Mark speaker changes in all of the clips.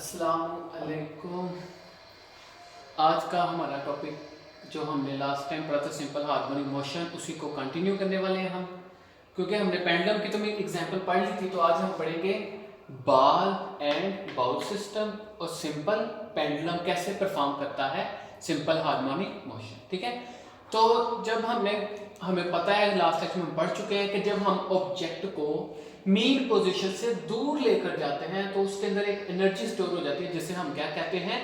Speaker 1: अस्सलामुअलैकुम। आज का हमारा टॉपिक जो हमने लास्ट टाइम पढ़ा था सिंपल हार्मोनिक मोशन, उसी को कंटिन्यू करने वाले हैं हम। क्योंकि हमने पेंडुलम की तो मैं एग्जांपल पढ़ ली थी, तो आज हम पढ़ेंगे बॉल एंड बाउल सिस्टम और सिंपल पेंडुलम कैसे परफॉर्म करता है सिंपल हार्मोनिक मोशन। ठीक है, तो जब हमें पता है, लास्ट लेक्चर में हम पढ़ चुके हैं कि जब हम ऑब्जेक्ट को मीन पोजीशन से दूर लेकर जाते हैं तो उसके अंदर एक एनर्जी स्टोर हो जाती है, जिसे हम क्या कहते हैं,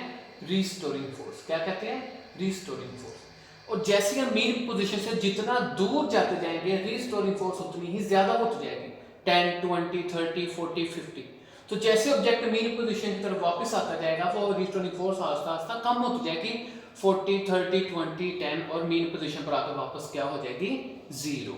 Speaker 1: रीस्टोरिंग फोर्स। क्या कहते हैं? Restoring force. और जैसे हम मीन पोजीशन से जितना दूर जाते जाएंगे, रीस्टोरिंग फोर्स उतनी ही ज्यादा होती जाएगी, 10, 20, 30, 40, 50। तो जैसे ऑब्जेक्ट मीन पोजीशन की तरफ वापस आता जाएगा, वो रीस्टोरिंग फोर्स आस्ता आस्ता कम होती जाएगी, 40, 30, 20, 10, और मीन पोजीशन पर आकर वापस क्या हो जाएगी, 0।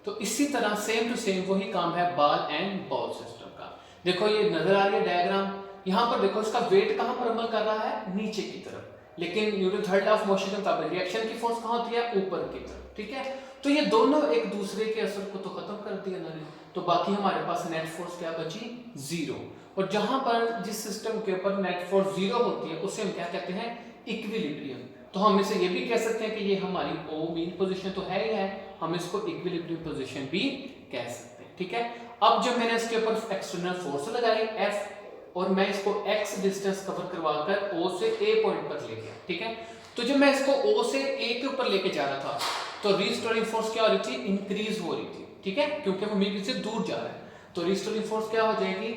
Speaker 1: तो इसी तरह सेम टू सेम वही काम है बॉल एंड बाउल सिस्टम का। देखो ये नजर आ रही है डायग्राम, यहाँ पर देखो इसका वेट कहाँ पर अमल कर रहा है, नीचे की तरफ। लेकिन Newton third law of motion के मुताबिक रिएक्शन की फोर्स कहाँ होती है, ऊपर की तरफ। ठीक है, तो ये दोनों एक दूसरे के असर को तो खत्म कर दिया इन्होंने, तो बाकी हमारे पास नेट फोर्स क्या बची, 0। और जहां पर जिस सिस्टम के ऊपर नेट फोर्स 0 होती है उसे हम क्या कहते हैं, इक्विलिब्रियम। तो हम इसे ये भी कह सकते हैं कि ये हमारी ओ मीन पोजीशन तो है ही है, हम इसको इक्विलिब्रियम पोजीशन भी कह सकते हैं। ठीक है, अब जब मैंने इसके ऊपर एक्सटर्नल फोर्स लगाई F, और मैं इसको x डिस्टेंस कवर करवाकर O से A पॉइंट पर ले गया। ठीक है, तो जब मैं इसको O से A के ऊपर लेके जा रहा था तो रीस्टोरिंग फोर्स क्या हो रही थी, इंक्रीज हो रही थी। ठीक है, क्योंकि वो मीन से दूर जा रहा है, तो रीस्टोरिंग फोर्स क्या हो जाएगी,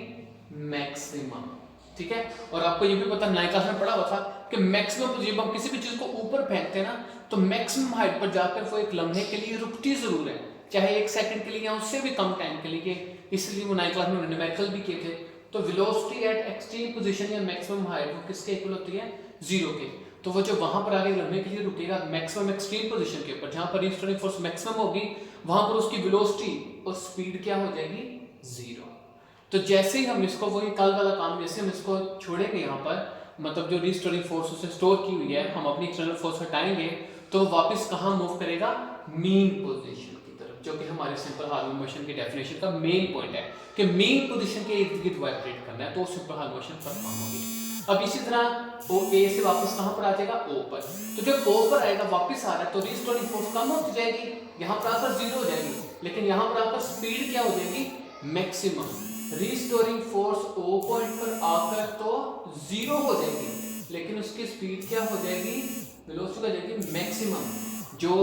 Speaker 1: मैक्सिमम। ठीक है, और आपको ये भी पता, 9th क्लास में पढ़ा हुआ था कि मैक्सिमम, जब हम किसी भी चीज को ऊपर फेंकते हैं ना, तो मैक्सिमम हाइट पर जाकर वो एक लम्हे के लिए रुकती जरूर है, चाहे 1 सेकंड के लिए या उससे भी कम टाइम के लिए। इसलिए वो 9th क्लास में न्यूमेरिकल भी किए थे। तो वेलोसिटी एट एक्सट्रीम पोजीशन या मैक्सिमम हाइट वो किसके इक्वल होती है, 0 के। तो वो जो वहां पर आगे लम्हे के लिए रुकेगा मैक्सिमम एक्सट्रीम पोजीशन के ऊपर, जहां पर रीस्टोरिंग फोर्स मैक्सिमम होगी, वहां पर उसकी वेलोसिटी और स्पीड क्या हो जाएगी, 0। तो जैसे ही हम इसको, वही कल वाला काम, जैसे हम इसको छोड़ेंगे यहाँ पर, मतलब जो रीस्टोरिंग फोर्स उसे स्टोर की हुई है, हम अपनी एक्सटर्नल फोर्स हटाएंगे तो वापस कहाँ मूव करेगा, मीन पोजीशन की तरफ, जो कि हमारे सिंपल हार्मोनिक मोशन की डेफिनेशन का मेन पॉइंट है कि मीन पोजीशन के इर्द गिर्द वाइब्रेट करना है, तो सिंपल हार्मोनिक मोशन परफॉर्म होगी। अब इसी तरह ओ ए से वापस कहाँ पर आ जाएगा, ओ पर। तो जब ओ पर आएगा, वापस आ रहा है, तो रीस्टोरिंग फोर्स कम हो जाएगी, यहाँ पर आकर 0 हो जाएगी, लेकिन यहाँ पर आकर स्पीड क्या हो जाएगी, maximum. Restoring force O point पर आकर तो 0 हो जाएगी, लेकिन उसकी स्पीड क्या हो जाएगी, वेलोसिटी हो जाएगी मैक्सिमम। जो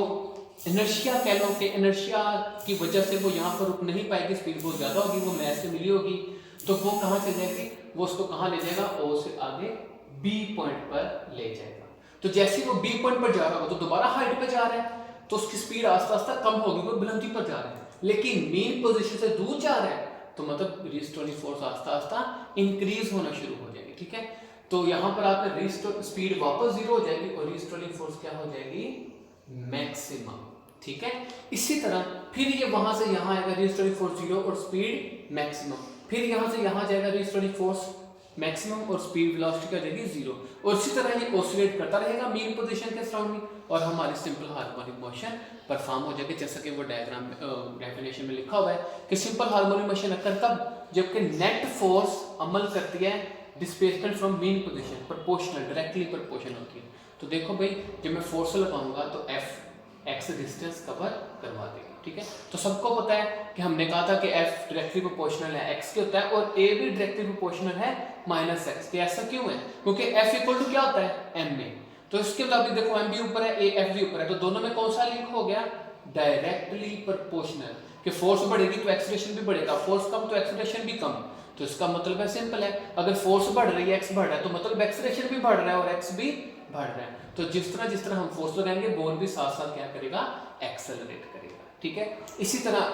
Speaker 1: इनर्शिया कह लो कि इनर्शिया की वजह से वो यहाँ पर रुक नहीं पाएगी, स्पीड बहुत ज्यादा होगी, वो मैस से मिली होगी, तो वो कहाँ से जाएगी, वो उसको कहाँ ले जाएगा, ओ से आगे बी पॉइंट पर ले जाएगा। तो जैसे वो बी पॉइंट पर जा रहा हो तो दोबारा हाइट पर जा रहा है, तो उसकी स्पीड आस्ता आस्ता कम होगी, वो बुलंदी पर जा रहा है। लेकिन मीन पोजीशन से दूर जा रहा है, तो मतलब रीस्टोरिंग फोर्स आस्ता आस्ता इंक्रीज होना शुरू हो जाएगी। ठीक है, तो यहाँ पर आकर रीस्टोर स्पीड वापस 0 हो जाएगी और रीस्टोरिंग फोर्स क्या हो जाएगी, मैक्सिमम। ठीक है, इसी तरह फिर ये वहां से यहाँ आएगा, रीस्टोरिंग फोर्स 0 और स्पीड मैक्सिमम, फिर यहाँ से यहाँ जाएगा, रीस्टोरिंग फोर्स मैक्सिमम और स्पीड वेलोसिटी क्या जाएगी, 0। और इसी तरह ये ऑसिलेट करता रहेगा मीन पोजीशन के सराउंडिंग, और हमारी सिंपल हार्मोनिक मोशन परफॉर्म हो जाएगी, जैसा कि वो डायग्राम डेफिनेशन में लिखा हुआ है कि सिंपल हार्मोनिक मोशन अकर तब जबकि नेट फोर्स अमल करती है displacement from mean position, proportional, directly proportional होती है। तो देखो भाई, जब मैं फोर्स लगाऊंगा तो F x डिस्टेंस कवर करवा देगी। ठीक है, तो सबको पता है कि हमने कहा था कि F डायरेक्टली प्रोपोर्शनल है x के होता है, और A भी डायरेक्टली प्रोपोर्शनल है -x के। ऐसा क्यों है, क्योंकि F इक्वल टू क्या होता है, m में। तो इसके मुताबिक देखो m भी ऊपर है, F भी ऊपर है, तो दोनों में कौन सा लिंक हो गया, डायरेक्टली प्रोपोर्शनल। कि फोर्स बढ़ेगी तो एक्सीलरेशन भी बढ़ेगा, फोर्स कम तो एक्सीलरेशन भी कम। तो इसका मतलब है सिंपल है, अगर फोर्स बढ़ रही है, x बढ़ रहा है, तो मतलब एक्सीलरेशन भी बढ़ रहा है और x भी बढ़ रहा है। तो जिस तरह हम फोर्स लगाएंगे, बॉल भी साथ साथ क्या करेगा, एक्सेलरेट करेगा। ठीक है, इसी तरह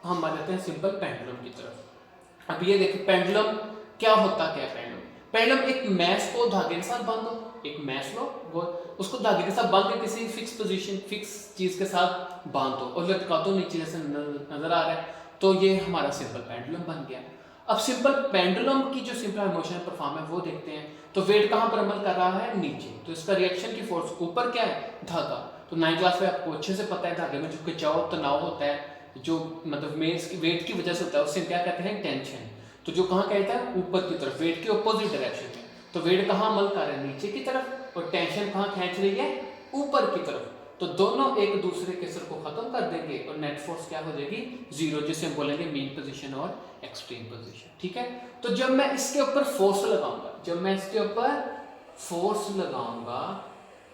Speaker 1: हम आ जाते हैं सिंपल पेंडुलम की तरफ। अब ये देखिए पेंडुलम क्या होता, क्या पेंडुलम, पेंडुलम एक मैस को धागे के साथ बांधो, एक मैस लो, वो उसको धागे के साथ बांध के किसी फिक्स पोजीशन, फिक्स चीज के साथ बांध दो और लटका दो, नीचे जैसे नजर आ रहा है, तो ये हमारा सिंपल पेंडुलम बन गया। अब सिंपल पेंडुलम की जो सिंपल मोशन परफॉर्म है वो देखते हैं। तो वेट कहाँ पर अमल कर रहा है, नीचे, तो इसका रिएक्शन की फोर्स ऊपर क्या है, धागा। तो 9th क्लास में आपको अच्छे से पता है, धागे में जो खिंचाव तनाव होता है, जो मतलब मेस की वेट की वजह से होता है, उससे क्या कहते हैं, टेंशन। तो जो कहाँ कहता है, ऊपर की तरफ, वेट के अपोजिट डायरेक्शन में। तो वेट कहाँ अमल कर रहा है, नीचे की तरफ, और टेंशन कहाँ खींच रही है, ऊपर की तरफ। तो दोनों एक दूसरे के असर को खत्म कर देंगे और नेट फोर्स क्या हो जाएगी, जीरो, जिसे हम बोलेंगे मीन पोजीशन और एक्सट्रीम पोजीशन। ठीक है, तो जब मैं इसके ऊपर फोर्स लगाऊंगा, जब मैं इसके ऊपर फोर्स लगाऊंगा,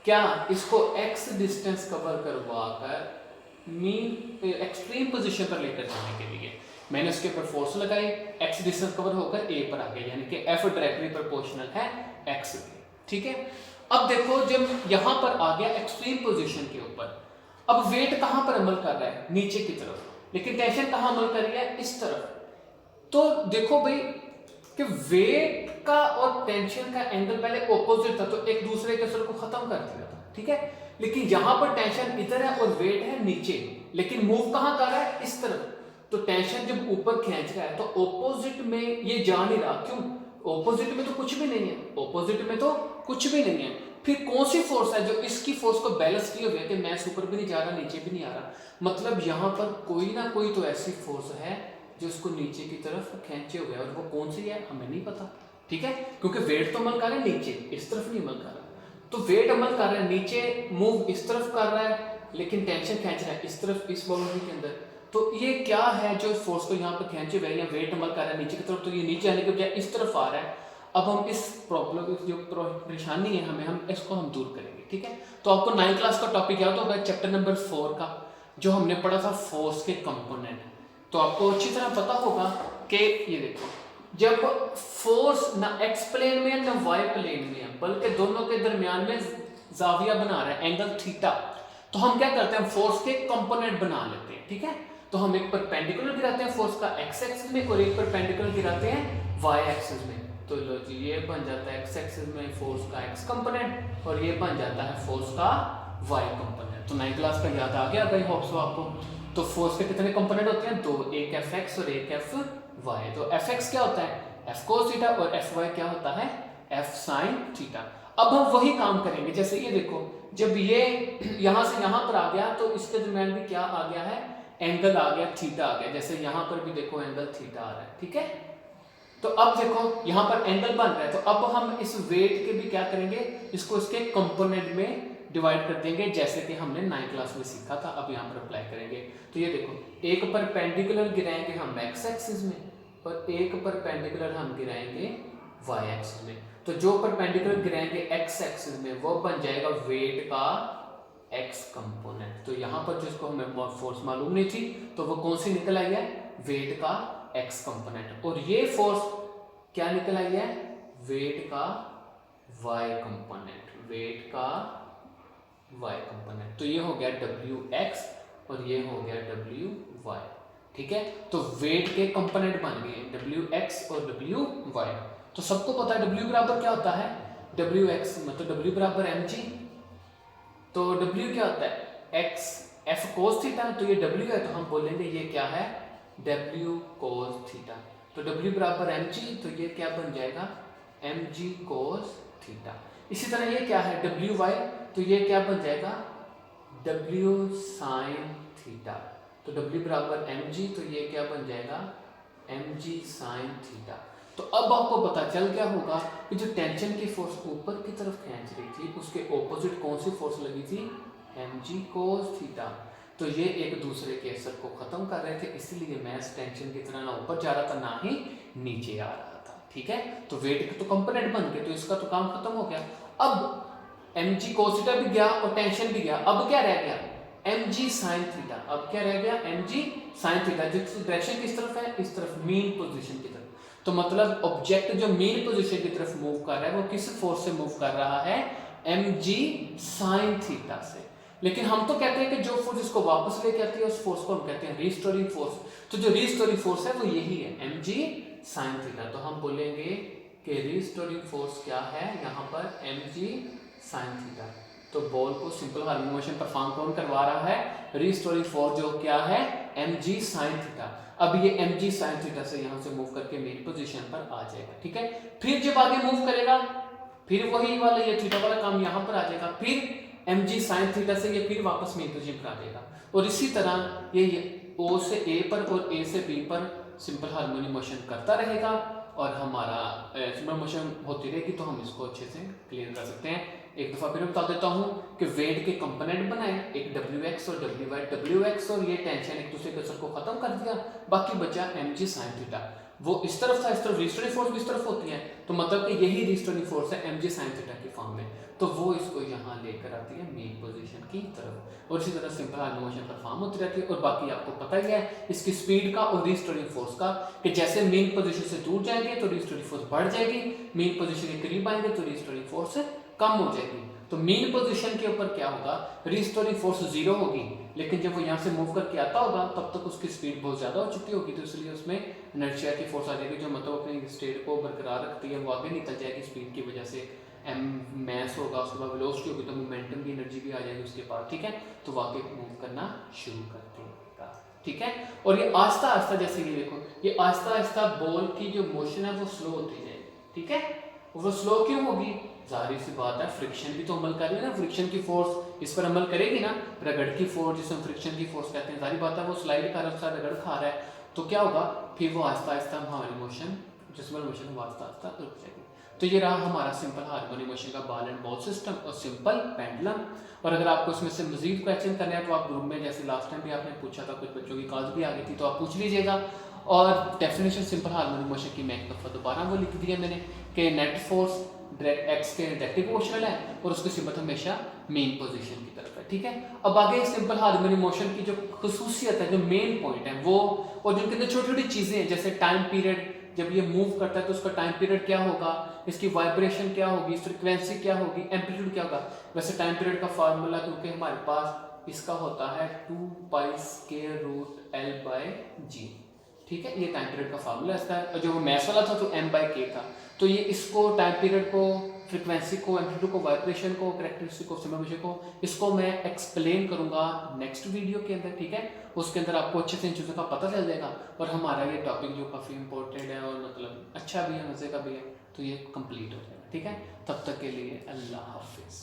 Speaker 1: क्या इसको x डिस्टेंस कवर करवा कर मीन एक्सट्रीम पोजीशन पर लेकर जाने के लिए मैंने उसके ऊपर फोर्स लगाई, x डिस्टेंस कवर होकर a पर आ गया, यानी कि F डायरेक्टली प्रोपोर्शनल है x के। ठीक है, अब देखो जब यहां पर आ गया एक्सट्रीम पोजीशन के ऊपर, अब वेट कहां पर अमल कर रहा है, नीचे की तरफ, लेकिन टेंशन कहां अमल कर रही है, इस तरफ। तो देखो भाई कि वेट का और टेंशन का एंगल पहले ऑपोजिट था, तो एक दूसरे के असर को खत्म कर दिया था। ठीक है, लेकिन यहां पर टेंशन इधर है और वेट है नीचे, लेकिन मूव कहां कर रहा है, इस तरफ। तो टेंशन जब ऊपर खींच रहा है तो ऑपोजिट में ये जा नहीं रहा, क्यों, ऑपोजिट में तो कुछ भी नहीं है, ऑपोजिट में तो कुछ भी नहीं है। फिर कौन सी फोर्स है जो इसकी फोर्स को बैलेंस किए हुए कि मैं ऊपर भी नहीं जा रहा, नीचे भी नहीं आ रहा, मतलब यहां पर कोई ना कोई तो ऐसी फोर्स है जो उसको नीचे की तरफ खींचे हुए है, और वो कौन सी है हमें नहीं पता। ठीक है, क्योंकि वेट तो अमल कर रहा है नीचे, इस तरफ नहीं अमल कर रहा, तो वेट अमल कर रहा है नीचे, मूव इस तरफ कर रहा है, लेकिन टेंशन खींच रहा है इस तरफ, इस बाउंड्री के अंदर। तो ये क्या है जो फोर्स को यहाँ पर खींचे हुए या वेट अमल कर रहा है नीचे की तरफ, तो ये नीचे आने के बजाय इस तरफ आ रहा है। अब हम इस प्रॉब्लम जो परेशानी है हम इसको हम दूर करेंगे। ठीक है, तो आपको 9th क्लास का टॉपिक याद होगा, चैप्टर नंबर 4 का, जो हमने पढ़ा था फोर्स के कंपोनेंट। तो आपको अच्छी तरह पता होगा कि ये देखो, जब फोर्स ना एक्स प्लेन में है ना वाई प्लेन में है, बल्कि दोनों के दरमियान में जाविया बना रहा है एंगल थीटा, तो हम क्या करते हैं, फोर्स के कंपोनेंट बना लेते हैं। ठीक है, तो हम एक परपेंडिकुलर गिराते हैं फोर्स का एक्स एक्सिस में और एक परपेंडिकुलर गिराते हैं वाई एक्सिस में। तो लो जी, ये बन जाता है एक्स एक्सिस में फोर्स का एक्स कंपोनेंट और ये बन जाता है फोर्स का वाई कंपोनेंट। तो 9th क्लास का याद आ गया भाई, होप सो आपको। तो फोर्स के कितने कंपोनेंट होते हैं, दो, एक एफ एक्स और एक एफ वाई। तो एफ एक्स क्या होता है, एफ कोस थीटा, और एफ वाई क्या होता है, एफ साइन थीटा। अब हम वही काम करेंगे, जैसे ये देखो, जब ये यहां से यहां पर आ गया तो इसके दरमियान भी क्या आ गया है, एंगल आ गया, थीटा आ गया। जैसे यहां पर भी देखो एंगल थीटा आ रहा है। ठीक है, तो अब देखो यहां पर एंगल बन रहा है, तो अब हम इस वेट के भी क्या करेंगे, इसको इसके कंपोनेंट में डिवाइड कर देंगे, जैसे कि हमने 9th क्लास में सीखा था। अब यहाँ पर अप्लाई करेंगे, तो ये देखो, एक परपेंडिकुलर गिराएंगे हम एक्स एक्सिस में और एक परपेंडिकुलर हम गिराएंगे वाई एक्सिस में। तो जो परपेंडिकुलर गिराएंगे एक्स एक्सिस में वो बन जाएगा वेट का एक्स कंपोनेंट। तो यहाँ पर जिसको हमें फोर्स मालूम नहीं थी, तो वो कौन सी निकल आई है, वेट का एक्स कंपोनेंट। और ये फोर्स क्या निकल आई है, वेट का वाई कंपोनेंट, वेट का वाई कंपोनेंट। तो ये हो गया डब्ल्यू एक्स और ये हो गया डब्ल्यू वाई। ठीक है, तो वेट के कंपोनेंट बन गए डब्ल्यू एक्स और डब्ल्यू वाई। तो सबको पता है डब्ल्यू बराबर क्या होता है, डब्ल्यू एक्स मतलब डब्ल्यू बराबर एम जी। तो डब्ल्यू क्या होता है, एक्स एफ कोस थीटा, तो ये डब्ल्यू है, तो हम बोलेंगे ये क्या है, डब्ल्यू कोस थीटा। तो डब्ल्यू बराबर एम जी, तो ये क्या बन जाएगा, एम जी कोस थीटा। इसी तरह ये क्या है, डब्ल्यू वाई, तो ये क्या बन जाएगा, डब्ल्यू साइन थीटा। तो डब्ल्यू बराबर एम जी, तो ये क्या बन जाएगा, एम जी साइन थीटा। तो अब आपको पता चल गया होगा कि जो टेंशन की फोर्स ऊपर की तरफ खींच रही थी उसके ऑपोजिट कौन सी फोर्स लगी थी, एम जी कोस थीटा। तो ये एक दूसरे के असर को खत्म कर रहे थे, इसीलिए मैस टेंशन की तरह ना ऊपर जा रहा था ना ही नीचे आ रहा था। ठीक है, तो वेट के तो कंपोनेंट बन गए, तो इसका तो काम खत्म हो गया। अब एम जी कोस थीटा भी गया और टेंशन भी गया, अब क्या रह गया, एम जी साइन थीटा। अब क्या रह गया, एम जी साइन थीटा। जिस डायरेक्शन किस तरफ है, इस तरफ, मीन पोजीशन की तरफ। तो मतलब ऑब्जेक्ट जो मीन पोजीशन की तरफ मूव कर रहा है वो किस फोर्स से मूव कर रहा है, एम जी साइन थीटा से। लेकिन हम तो कहते हैं कि जो फोर्स इसको वापस लेके आती है उस फोर्स को हम कहते हैं रिस्टोरिंग फोर्स। तो जो रिस्टोरिंग फोर्स है वो यही है, एम जी साइन थीटा। तो हम बोलेंगे कि रिस्टोरिंग फोर्स क्या है यहाँ पर, एम जी साइन थीटा। तो बॉल को सिंपल हार्मोनिक मोशन परफॉर्म कौन करवा रहा है, रिस्टोरिंग फोर्स, जो क्या है, एम जी साइन थीटा। अब ये एम जी साइन थीटा से यहाँ से मूव करके मेन पोजीशन पर आ जाएगा। ठीक है, फिर जब आगे मूव करेगा फिर वही वाला ये थीटा वाला काम यहाँ पर आ जाएगा, फिर एम जी साइन थीटा से ये फिर वापस मेन पोजीशन पर आ जाएगा। और इसी तरह ये ओ से ए पर और ए से बी पर सिंपल हार्मोनिक मोशन करता रहेगा और हमारा सिंपल मोशन होती रहेगी तो हम इसको अच्छे से क्लियर कर सकते हैं। एक दफ़ा फिर बता देता हूँ कि वेट के कंपोनेंट बनाए, एक WX और WY। WX और ये टेंशन एक दूसरे के असर को ख़त्म कर दिया, बाकी बचा mg sin थीटा। वो इस तरफ था, इस तरफ रिस्टोरिंग फोर्स भी इस तरफ होती है, तो मतलब कि यही रिस्टोरिंग फोर्स है mg sin थीटा की फॉर्म में, तो वो इसको यहाँ लेकर आती है मेन पोजीशन की तरफ। और इसी तरह सिंपल हार्मोनिक मोशन परफॉर्म होती रहती है। और बाकी आपको पता ही है इसकी स्पीड का और रिस्टोरिंग फोर्स का, कि जैसे मेन पोजीशन से दूर जाएंगे तो रिस्टोरिंग फोर्स बढ़ जाएगी, मेन पोजीशन के करीब आएंगे तो रिस्टोरिंग फोर्स कम हो जाएगी। तो मेन पोजीशन के ऊपर क्या होगा, रिस्टोरिंग फोर्स 0 होगी, लेकिन जब वो यहाँ से मूव करके आता होगा तब तक उसकी स्पीड बहुत ज़्यादा हो चुकी होगी, तो इसलिए उसमें इनर्शिया की फोर्स आ जाएगी, जो मतलब अपने स्टेट को बरकरार रखती है, वो आगे निकल जाएगी स्पीड की वजह से। एम मैस होगा, उसके बाद वेलोसिटी होगी, तो मोमेंटम की एनर्जी भी आ जाएगी उसके पास, ठीक है, तो वो आगे मूव करना शुरू कर देगा, ठीक है। और ये आहिस्ता आहिस्ता, जैसे ये देखो, ये आहिस्ता आहिस्ता बॉल की जो मोशन है वो स्लो होती जाएगी, ठीक है। वो स्लो क्यों होगी, जाहिर सी बात है, फ्रिक्शन भी तो अमल कर रही है ना, फ्रिक्शन की फोर्स इस पर अमल करेगी ना, रगड़ की फोर्स जिसे हम फ्रिक्शन की फोर्स कहते हैं, जाहिर बात है वो स्लाइड कर रहा है, रगड़ खा रहा है, तो क्या होगा, फिर वो आहिस्ता आहिस्ता हमारी मोशन, जिसमें मोशन वो आहिस्ता आहिस्ता रुक जाएगी। तो ये रहा हमारा सिंपल हार्मोनिक मोशन का बॉल एंड बॉल सिस्टम और सिंपल पेंडुलम। और अगर आपको इसमें से मजीद क्वेश्चन करने हैं तो आप ग्रुप में, जैसे लास्ट टाइम भी आपने पूछा था, कुछ बच्चों की कॉल भी आ गई थी, तो आप पूछ लीजिएगा। और डेफिनेशन सिंपल हार्मोनिक मोशन की मैं एक दफ़ा दोबारा वो लिख दी है मैंने, कि नेट फोर्स एक्स के डायरेक्टली प्रोपोर्शनल है और उसकी सिमत हमेशा मेन पोजीशन की तरफ है, ठीक है। अब आगे सिंपल हार्मोनिक मोशन की जो खसूसियत है, जो मेन पॉइंट है वो, और जिनके अंदर छोटी छोटी चीज़ें हैं, जैसे टाइम पीरियड, जब ये मूव करता है तो उसका टाइम पीरियड क्या होगा, इसकी वाइब्रेशन क्या होगी, फ्रीक्वेंसी क्या होगी, एम्पलीट्यूड क्या होगा। वैसे टाइम पीरियड का फार्मूला, क्योंकि हमारे पास इसका होता है 2π√L/g, ठीक है, ये टाइम पीरियड का फार्मूला इसका है। जो मैथ्स वाला था तो m/k था, तो ये इसको टाइम पीरियड को, फ्रीक्वेंसी को, एम्पलीट्यूड को, वाइब्रेशन को, कैरेक्टरिस्टिक को, सिम्बोलिक को, इसको मैं एक्सप्लेन करूंगा नेक्स्ट वीडियो के अंदर, ठीक है। उसके अंदर आपको अच्छे से इन चीज़ों का पता चल जाएगा और हमारा ये टॉपिक जो काफ़ी इंपॉर्टेंट है और मतलब अच्छा भी है, मज़े का भी है, तो ये कंप्लीट हो जाएगा, ठीक है। तब तक के लिए अल्लाह हाफिज़।